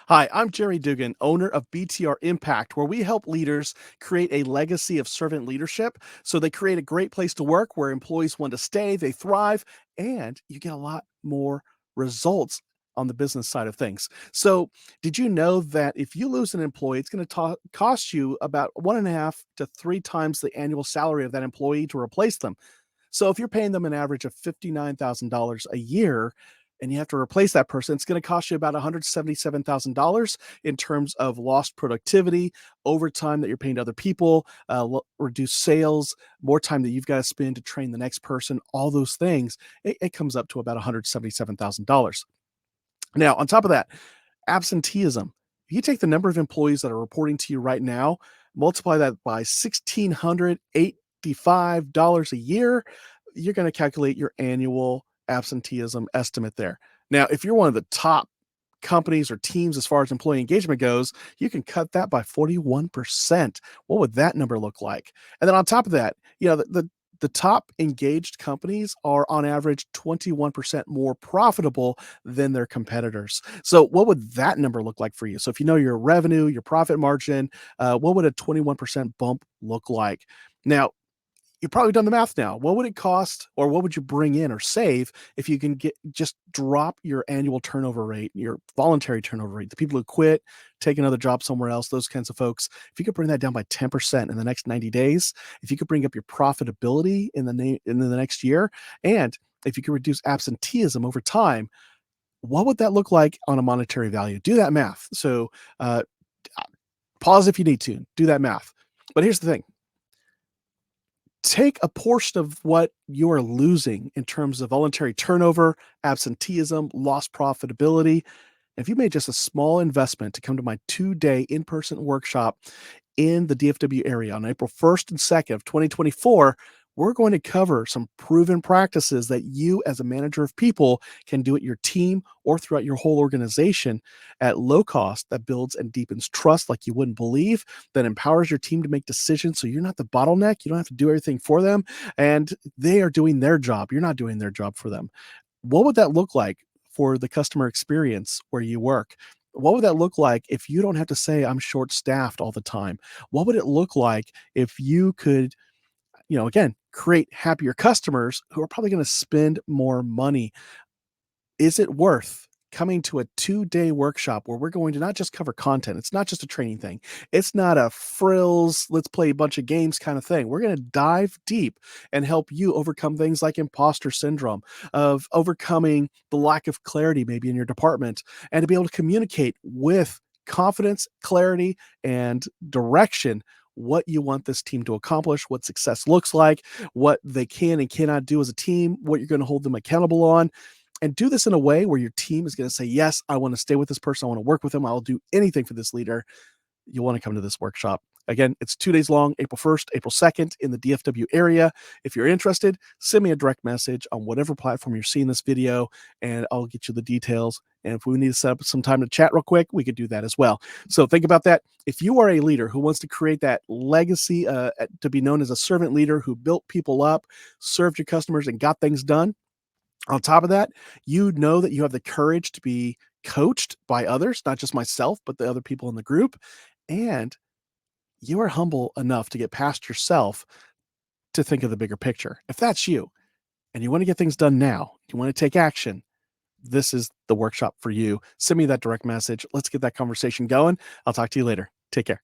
Hi, I'm Jerry Dugan, owner of BTR Impact, where we help leaders create a legacy of servant leadership so they create a great place to work where employees want to stay, they thrive, and you get a lot more results on the business side of things. So, did you know that if you lose an employee, it's going to cost you about 1.5 to 3 times the annual salary of that employee to replace them? So if you're paying them an average of $59,000 a year and you have to replace that person, it's going to cost you about $177,000 in terms of lost productivity, overtime that you're paying to other people, reduced sales, more time that you've got to spend to train the next person, all those things. It comes up to about $177,000. Now, on top of that, absenteeism. If you take the number of employees that are reporting to you right now, multiply that by $1,685 a year, you're going to calculate your annual absenteeism estimate there. Now, if you're one of the top companies or teams as far as employee engagement goes, you can cut that by 41%. What would that number look like? And then on top of that, the top engaged companies are on average 21% more profitable than their competitors. So, what would that number look like for you? So, if you know your revenue, your profit margin, what would a 21% bump look like? Now, you've probably done the math now. What would it cost or what would you bring in or save if you can just drop your annual turnover rate, your voluntary turnover rate, the people who quit, take another job somewhere else, those kinds of folks. If you could bring that down by 10% in the next 90 days, if you could bring up your profitability in the next year, and if you could reduce absenteeism over time, what would that look like on a monetary value? Do that math. So, uh, pause if you need to, do that math. But here's the thing, take a portion of what you're losing in terms of voluntary turnover, absenteeism, lost profitability. If you made just a small investment to come to my 2-day in-person workshop in the DFW area on April 1st and 2nd of 2024, we're going to cover some proven practices that you as a manager of people can do at your team or throughout your whole organization at low cost that builds and deepens trust like you wouldn't believe, that empowers your team to make decisions so you're not the bottleneck. You don't have to do everything for them and they are doing their job. You're not doing their job for them. What would that look like for the customer experience where you work? What would that look like if you don't have to say, I'm short staffed all the time? What would it look like if you could, again, create happier customers who are probably going to spend more money? Is it worth coming to a 2-day workshop where we're going to not just cover content? It's not just a training thing. It's not a frills, let's play a bunch of games kind of thing. We're going to dive deep and help you overcome things like imposter syndrome, of overcoming the lack of clarity maybe in your department, and to be able to communicate with confidence, clarity, and direction what you want this team to accomplish, what success looks like, what they can and cannot do as a team, what you're going to hold them accountable on, and do this in a way where your team is going to say, yes, I want to stay with this person. I want to work with them. I'll do anything for this leader. You'll want to come to this workshop. Again, it's 2 days long, April 1st, April 2nd in the DFW area. If you're interested, send me a direct message on whatever platform you're seeing this video, and I'll get you the details. And if we need to set up some time to chat real quick, we could do that as well. So think about that. If you are a leader who wants to create that legacy to be known as a servant leader who built people up, served your customers, and got things done, on top of that, you know that you have the courage to be coached by others, not just myself, but the other people in the group. And you are humble enough to get past yourself to think of the bigger picture. If that's you and you want to get things done now, you want to take action, this is the workshop for you. Send me that direct message. Let's get that conversation going. I'll talk to you later. Take care.